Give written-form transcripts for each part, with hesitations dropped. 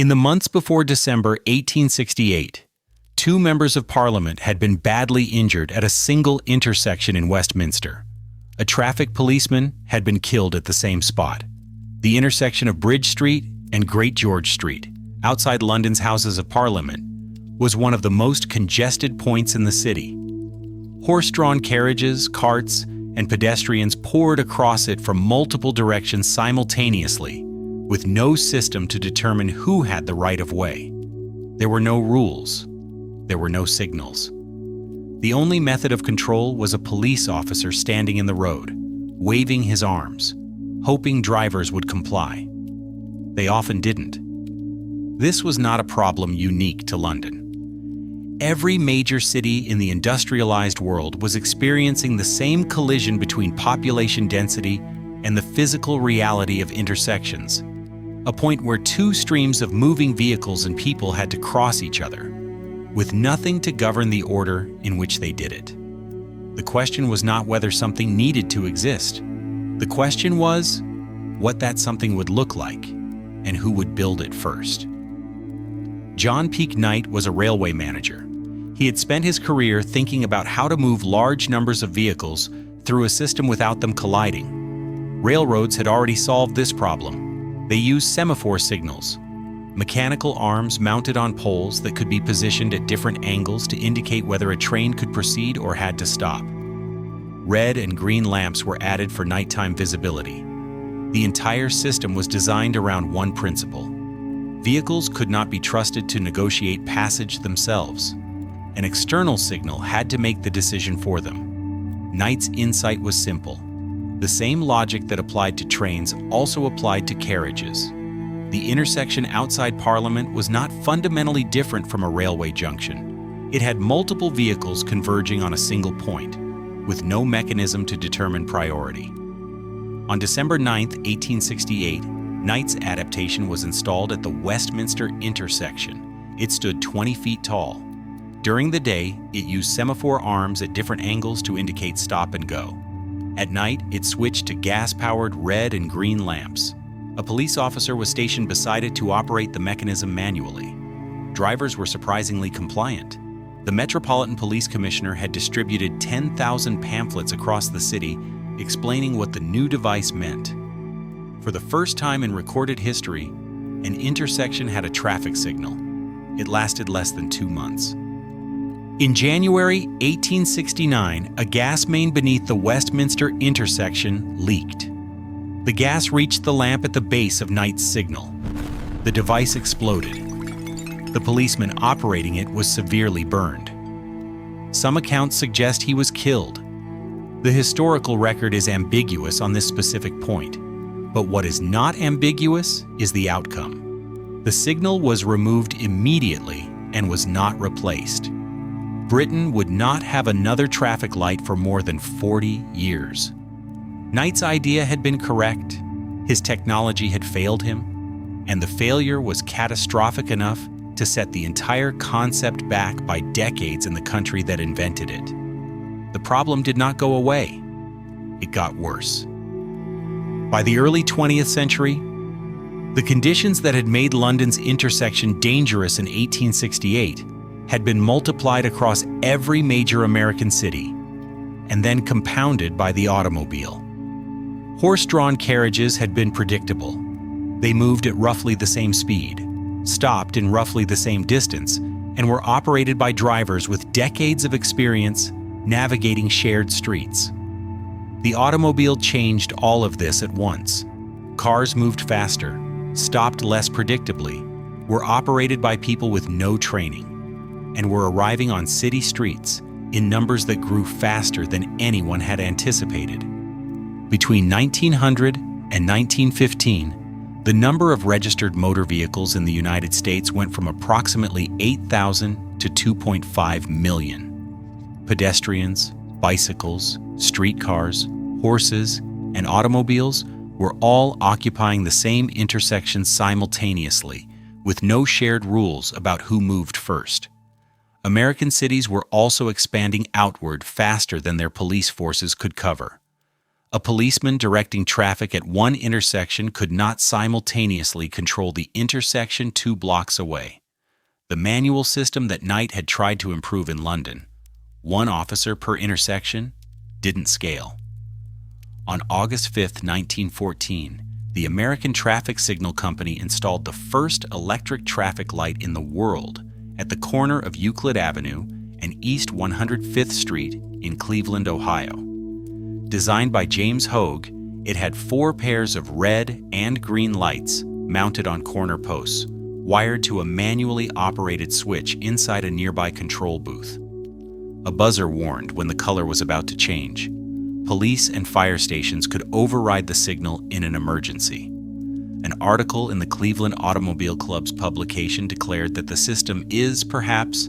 In the months before December 1868, two members of Parliament had been badly injured at a single intersection in Westminster. A traffic policeman had been killed at the same spot. The intersection of Bridge Street and Great George Street, outside London's Houses of Parliament, was one of the most congested points in the city. Horse-drawn carriages, carts, and pedestrians poured across it from multiple directions simultaneously, with no system to determine who had the right of way. There were no rules. There were no signals. The only method of control was a police officer standing in the road, waving his arms, hoping drivers would comply. They often didn't. This was not a problem unique to London. Every major city in the industrialized world was experiencing the same collision between population density and the physical reality of intersections, a point where two streams of moving vehicles and people had to cross each other, with nothing to govern the order in which they did it. The question was not whether something needed to exist. The question was what that something would look like and who would build it first. John Peake Knight was a railway manager. He had spent his career thinking about how to move large numbers of vehicles through a system without them colliding. Railroads had already solved this problem. They used semaphore signals, mechanical arms mounted on poles that could be positioned at different angles to indicate whether a train could proceed or had to stop. Red and green lamps were added for nighttime visibility. The entire system was designed around one principle. Vehicles could not be trusted to negotiate passage themselves. An external signal had to make the decision for them. Knight's insight was simple. The same logic that applied to trains also applied to carriages. The intersection outside Parliament was not fundamentally different from a railway junction. It had multiple vehicles converging on a single point, with no mechanism to determine priority. On December 9, 1868, Knight's adaptation was installed at the Westminster intersection. It stood 20 feet tall. During the day, it used semaphore arms at different angles to indicate stop and go. At night, it switched to gas-powered red and green lamps. A police officer was stationed beside it to operate the mechanism manually. Drivers were surprisingly compliant. The Metropolitan Police Commissioner had distributed 10,000 pamphlets across the city explaining what the new device meant. For the first time in recorded history, an intersection had a traffic signal. It lasted less than 2 months. In January 1869, a gas main beneath the Westminster intersection leaked. The gas reached the lamp at the base of Knight's signal. The device exploded. The policeman operating it was severely burned. Some accounts suggest he was killed. The historical record is ambiguous on this specific point, but what is not ambiguous is the outcome. The signal was removed immediately and was not replaced. Britain would not have another traffic light for more than 40 years. Knight's idea had been correct, his technology had failed him, and the failure was catastrophic enough to set the entire concept back by decades in the country that invented it. The problem did not go away. It got worse. By the early 20th century, the conditions that had made London's intersection dangerous in 1868 had been multiplied across every major American city, and then compounded by the automobile. Horse-drawn carriages had been predictable. They moved at roughly the same speed, stopped in roughly the same distance, and were operated by drivers with decades of experience navigating shared streets. The automobile changed all of this at once. Cars moved faster, stopped less predictably, were operated by people with no training, and were arriving on city streets in numbers that grew faster than anyone had anticipated. Between 1900 and 1915, the number of registered motor vehicles in the United States went from approximately 8,000 to 2.5 million. Pedestrians, bicycles, streetcars, horses, and automobiles were all occupying the same intersection simultaneously, with no shared rules about who moved first. American cities were also expanding outward faster than their police forces could cover. A policeman directing traffic at one intersection could not simultaneously control the intersection 2 blocks away. The manual system that Knight had tried to improve in London, one officer per intersection, didn't scale. On August 5, 1914, the American Traffic Signal Company installed the first electric traffic light in the world at the corner of Euclid Avenue and East 105th Street in Cleveland, Ohio. Designed by James Hogue, it had 4 pairs of red and green lights mounted on corner posts, wired to a manually operated switch inside a nearby control booth. A buzzer warned when the color was about to change. Police and fire stations could override the signal in an emergency. An article in the Cleveland Automobile Club's publication declared that the system is, perhaps,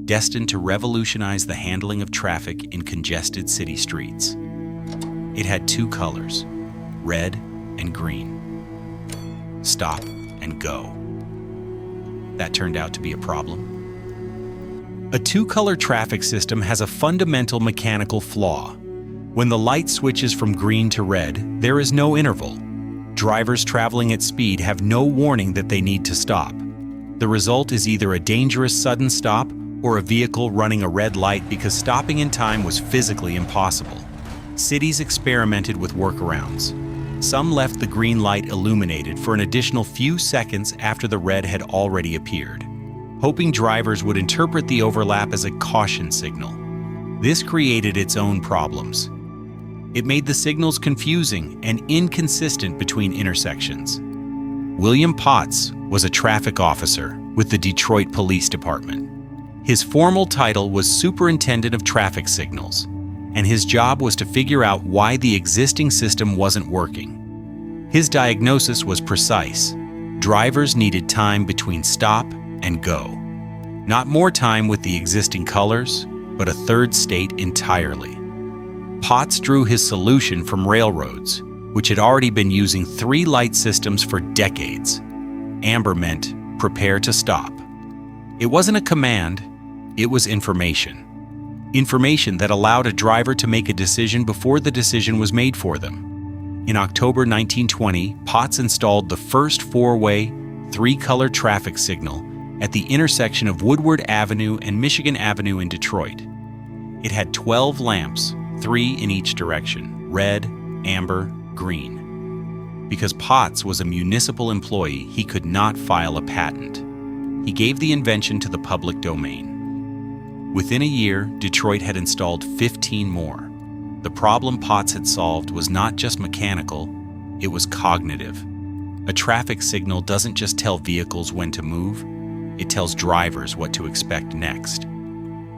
destined to revolutionize the handling of traffic in congested city streets. It had 2 colors, red and green. Stop and go. That turned out to be a problem. A 2-color traffic system has a fundamental mechanical flaw. When the light switches from green to red, there is no interval. Drivers traveling at speed have no warning that they need to stop. The result is either a dangerous sudden stop or a vehicle running a red light because stopping in time was physically impossible. Cities experimented with workarounds. Some left the green light illuminated for an additional few seconds after the red had already appeared, hoping drivers would interpret the overlap as a caution signal. This created its own problems. It made the signals confusing and inconsistent between intersections. William Potts was a traffic officer with the Detroit Police Department. His formal title was Superintendent of Traffic Signals, and his job was to figure out why the existing system wasn't working. His diagnosis was precise. Drivers needed time between stop and go. Not more time with the existing colors, but a third state entirely. Potts drew his solution from railroads, which had already been using 3 light systems for decades. Amber meant prepare to stop. It wasn't a command, it was information. Information that allowed a driver to make a decision before the decision was made for them. In October 1920, Potts installed the first 4-way, 3-color traffic signal at the intersection of Woodward Avenue and Michigan Avenue in Detroit. It had 12 lamps, 3 in each direction, red, amber, green. Because Potts was a municipal employee, he could not file a patent. He gave the invention to the public domain. Within a year, Detroit had installed 15 more. The problem Potts had solved was not just mechanical, it was cognitive. A traffic signal doesn't just tell vehicles when to move, it tells drivers what to expect next.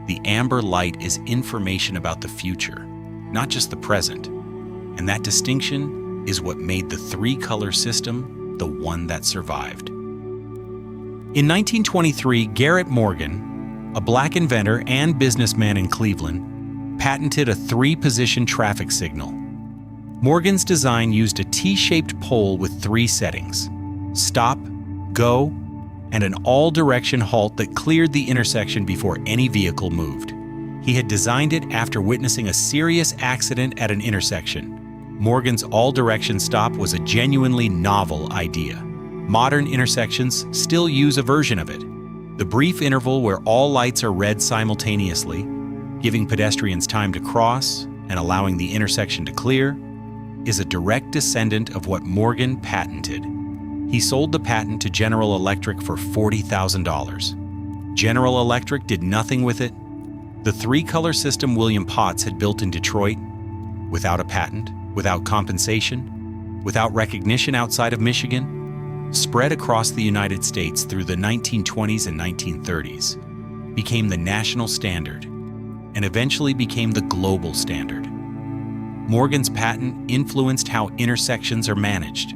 The amber light is information about the future, not just the present. And that distinction is what made the 3-color system the one that survived. In 1923, Garrett Morgan, a black inventor and businessman in Cleveland, patented a 3-position traffic signal. Morgan's design used a T-shaped pole with 3 settings: stop, go, and an all-direction halt that cleared the intersection before any vehicle moved. He had designed it after witnessing a serious accident at an intersection. Morgan's all-direction stop was a genuinely novel idea. Modern intersections still use a version of it. The brief interval where all lights are red simultaneously, giving pedestrians time to cross and allowing the intersection to clear, is a direct descendant of what Morgan patented. He sold the patent to General Electric for $40,000. General Electric did nothing with it. The 3-color system William Potts had built in Detroit, without a patent, without compensation, without recognition outside of Michigan, spread across the United States through the 1920s and 1930s, became the national standard, and eventually became the global standard. Morgan's patent influenced how intersections are managed.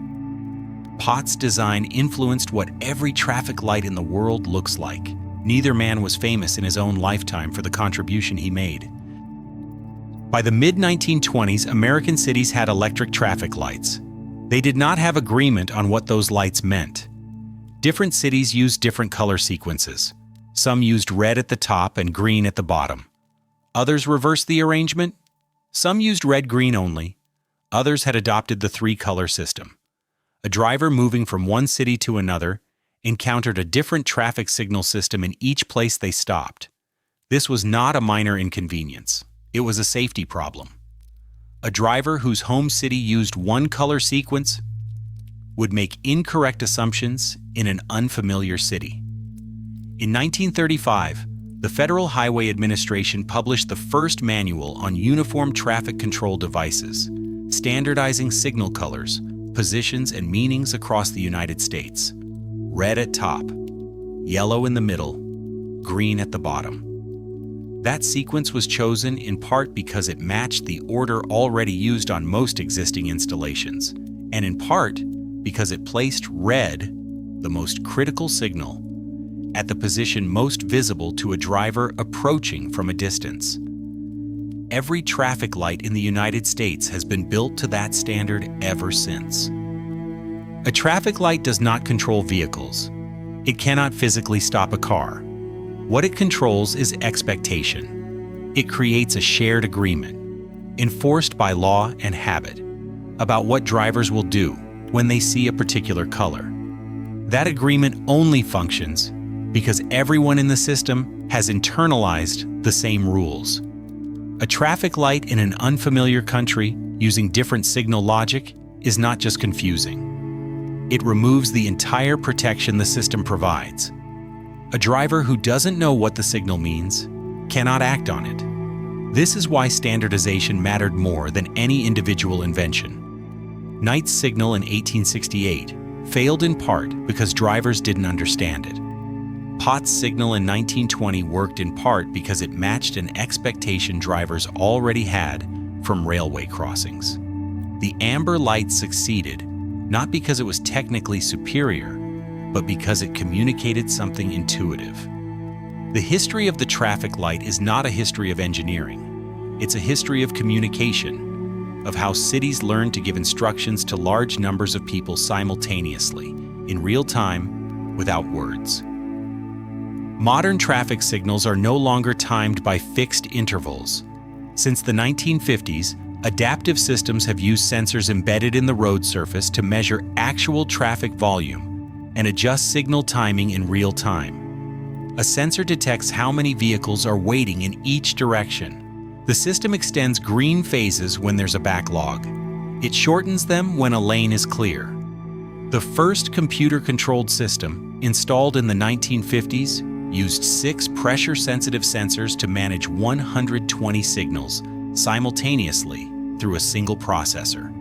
Potts' design influenced what every traffic light in the world looks like. Neither man was famous in his own lifetime for the contribution he made. By the mid-1920s, American cities had electric traffic lights. They did not have agreement on what those lights meant. Different cities used different color sequences. Some used red at the top and green at the bottom. Others reversed the arrangement. Some used red-green only. Others had adopted the three-color system. A driver moving from one city to another encountered a different traffic signal system in each place they stopped. This was not a minor inconvenience. It was a safety problem. A driver whose home city used one color sequence would make incorrect assumptions in an unfamiliar city. In 1935, the Federal Highway Administration published the first manual on uniform traffic control devices, standardizing signal colors, positions, and meanings across the United States. Red at top, yellow in the middle, green at the bottom. That sequence was chosen in part because it matched the order already used on most existing installations, and in part because it placed red, the most critical signal, at the position most visible to a driver approaching from a distance. Every traffic light in the United States has been built to that standard ever since. A traffic light does not control vehicles. It cannot physically stop a car. What it controls is expectation. It creates a shared agreement, enforced by law and habit, about what drivers will do when they see a particular color. That agreement only functions because everyone in the system has internalized the same rules. A traffic light in an unfamiliar country using different signal logic is not just confusing. It removes the entire protection the system provides. A driver who doesn't know what the signal means cannot act on it. This is why standardization mattered more than any individual invention. Knight's signal in 1868 failed in part because drivers didn't understand it. Pott's signal in 1920 worked in part because it matched an expectation drivers already had from railway crossings. The amber light succeeded not because it was technically superior, but because it communicated something intuitive. The history of the traffic light is not a history of engineering. It's a history of communication, of how cities learned to give instructions to large numbers of people simultaneously, in real time, without words. Modern traffic signals are no longer timed by fixed intervals. Since the 1950s, adaptive systems have used sensors embedded in the road surface to measure actual traffic volume and adjust signal timing in real time. A sensor detects how many vehicles are waiting in each direction. The system extends green phases when there's a backlog. It shortens them when a lane is clear. The first computer-controlled system, installed in the 1950s, used 6 pressure-sensitive sensors to manage 120 signals simultaneously through a single processor.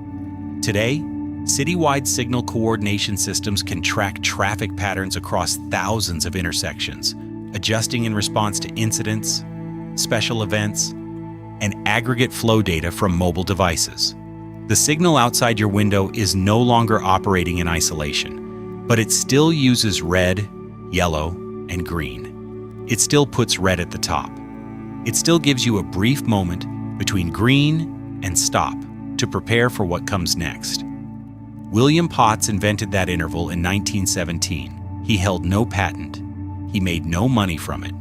Today, citywide signal coordination systems can track traffic patterns across thousands of intersections, adjusting in response to incidents, special events, and aggregate flow data from mobile devices. The signal outside your window is no longer operating in isolation, but it still uses red, yellow, and green. It still puts red at the top. It still gives you a brief moment between green and stop to prepare for what comes next. William Potts invented that interval in 1917. He held no patent. He made no money from it.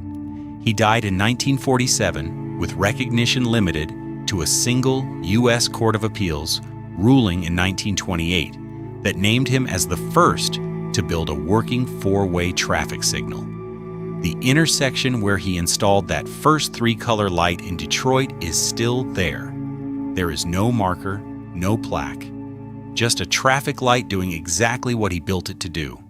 He died in 1947 with recognition limited to a single U.S. Court of Appeals ruling in 1928 that named him as the first to build a working 4-way traffic signal. The intersection where he installed that first 3-color light in Detroit is still there. There is no marker, no plaque, just a traffic light doing exactly what he built it to do.